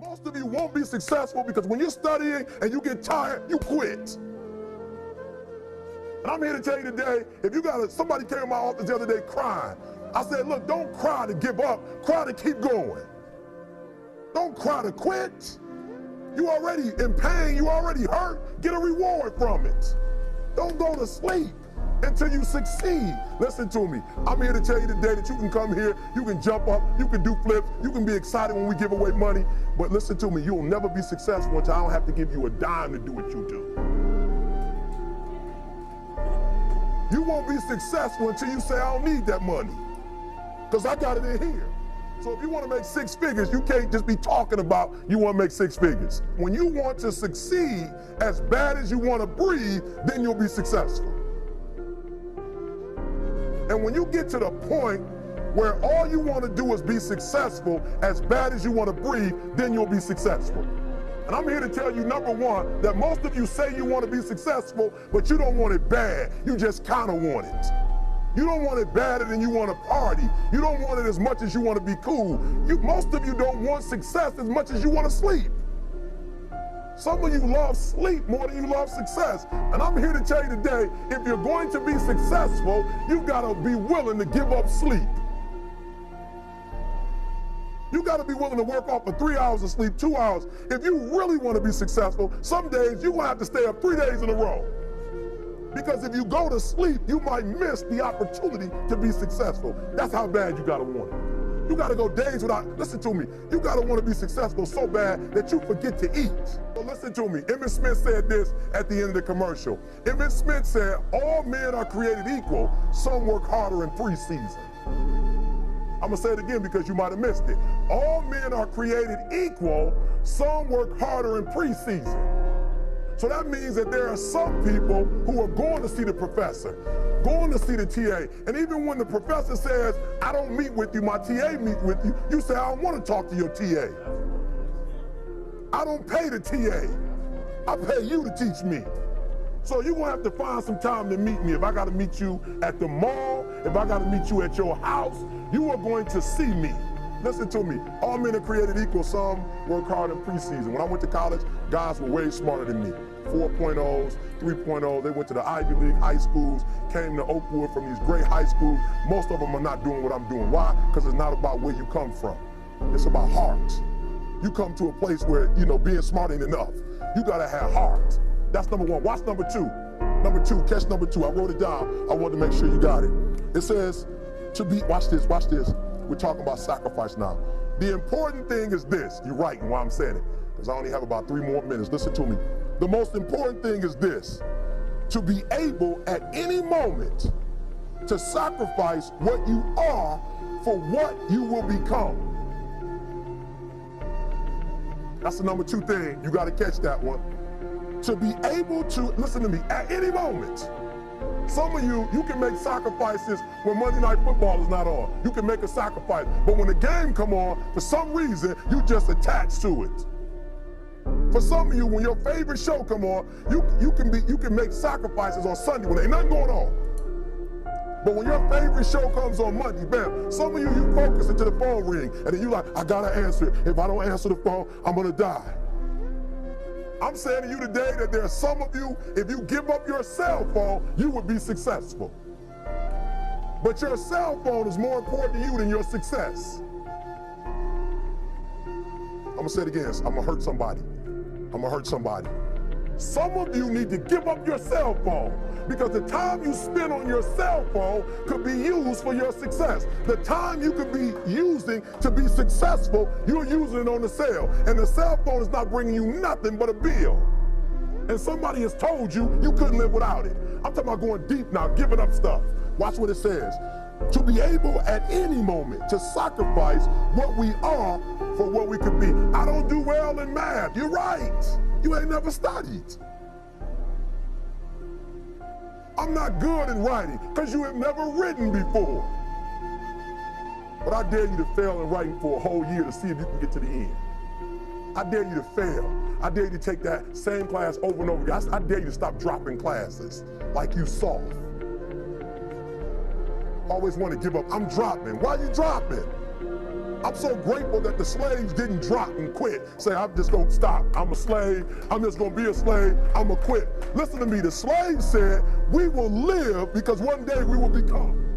Most of you won't be successful because when you're studying and you get tired, you quit. And I'm here to tell you today, if you got somebody came to my office the other day crying. I said, look, don't cry to give up, cry to keep going. Don't cry to quit. You already in pain, you already hurt, get a reward from it. Don't go to sleep until you succeed. Listen to me, I'm here to tell you today that you can come here, you can jump up, you can do flips, you can be excited when we give away money, but listen to me, you'll never be successful until I don't have to give you a dime to do what you do. You won't be successful until you say, I don't need that money, because I got it in here. So if you want to make six figures, you can't just be talking about you want to make six figures. When you want to succeed as bad as you want to breathe, then you'll be successful. And when you get to the point where all you want to do is be successful as bad as you want to breathe, then you'll be successful. And I'm here to tell you, number one, that most of you say you want to be successful, but you don't want it bad. You just kind of want it. You don't want it badder than you want to party. You don't want it as much as you want to be cool. Most of you don't want success as much as you want to sleep. Some of you love sleep more than you love success. And I'm here to tell you today, if you're going to be successful, you've got to be willing to give up sleep. You got to be willing to work off for 3 hours of sleep, 2 hours. If you really want to be successful, some days you're going to have to stay up 3 days in a row. Because if you go to sleep, you might miss the opportunity to be successful. That's how bad you got to want it. You got to go days without, listen to me, you got to want to be successful so bad that you forget to eat. So listen to me, Emmett Smith said this at the end of the commercial. Emmett Smith said, all men are created equal, some work harder in preseason. I'm going to say it again because you might have missed it. All men are created equal, some work harder in preseason. So that means that there are some people who are going to see the professor, going to see the TA. And even when the professor says, I don't meet with you, my TA meets with you, you say, I don't want to talk to your TA. I don't pay the TA. I pay you to teach me. So you're going to have to find some time to meet me. If I got to meet you at the mall, if I got to meet you at your house, you are going to see me. Listen to me, all men are created equal, some work hard in preseason. When I went to college, guys were way smarter than me. 4.0s, 3.0s, they went to the Ivy League high schools, came to Oakwood from these great high schools. Most of them are not doing what I'm doing. Why? Because it's not about where you come from. It's about heart. You come to a place where, being smart ain't enough. You gotta have heart. That's number one. Watch number two. Number two, catch number two. I wrote it down. I wanted to make sure you got it. It says, watch this. We're talking about sacrifice now. The important thing is this. You're right in why I'm saying it, because I only have about 3 more minutes. Listen to me. The most important thing is this: to be able at any moment to sacrifice what you are for what you will become. That's the number 2 thing. You got to catch that one. To be able to, listen to me, at any moment. Some of you can make sacrifices when Monday Night Football is not on. You can make a sacrifice. But when the game come on, for some reason, you just attach to it. For some of you, when your favorite show come on, you can make sacrifices on Sunday when ain't nothing going on. But when your favorite show comes on Monday, bam, some of you focus until the phone ring, and then you like, I gotta answer it. If I don't answer the phone, I'm gonna die. I'm saying to you today that there are some of you, if you give up your cell phone, you would be successful. But your cell phone is more important to you than your success. I'm gonna say it again, I'm gonna hurt somebody. I'm gonna hurt somebody. Some of you need to give up your cell phone, because the time you spend on your cell phone could be used for your success. The time you could be using to be successful, you're using it on the cell. And the cell phone is not bringing you nothing but a bill. And somebody has told you you couldn't live without it. I'm talking about going deep now, giving up stuff. Watch what it says. To be able at any moment to sacrifice what we are for what we could be. I don't do well in math. You're right. You ain't never studied. I'm not good in writing because you have never written before. But I dare you to fail in writing for a whole year to see if you can get to the end. I dare you to fail. I dare you to take that same class over and over again. I dare you to stop dropping classes like you soft. Always want to give up. I'm dropping. Why are you dropping? I'm so grateful that the slaves didn't drop and quit. Say, I'm just going to stop. I'm a slave. I'm just going to be a slave. I'm going to quit. Listen to me. The slaves said, we will live because one day we will become.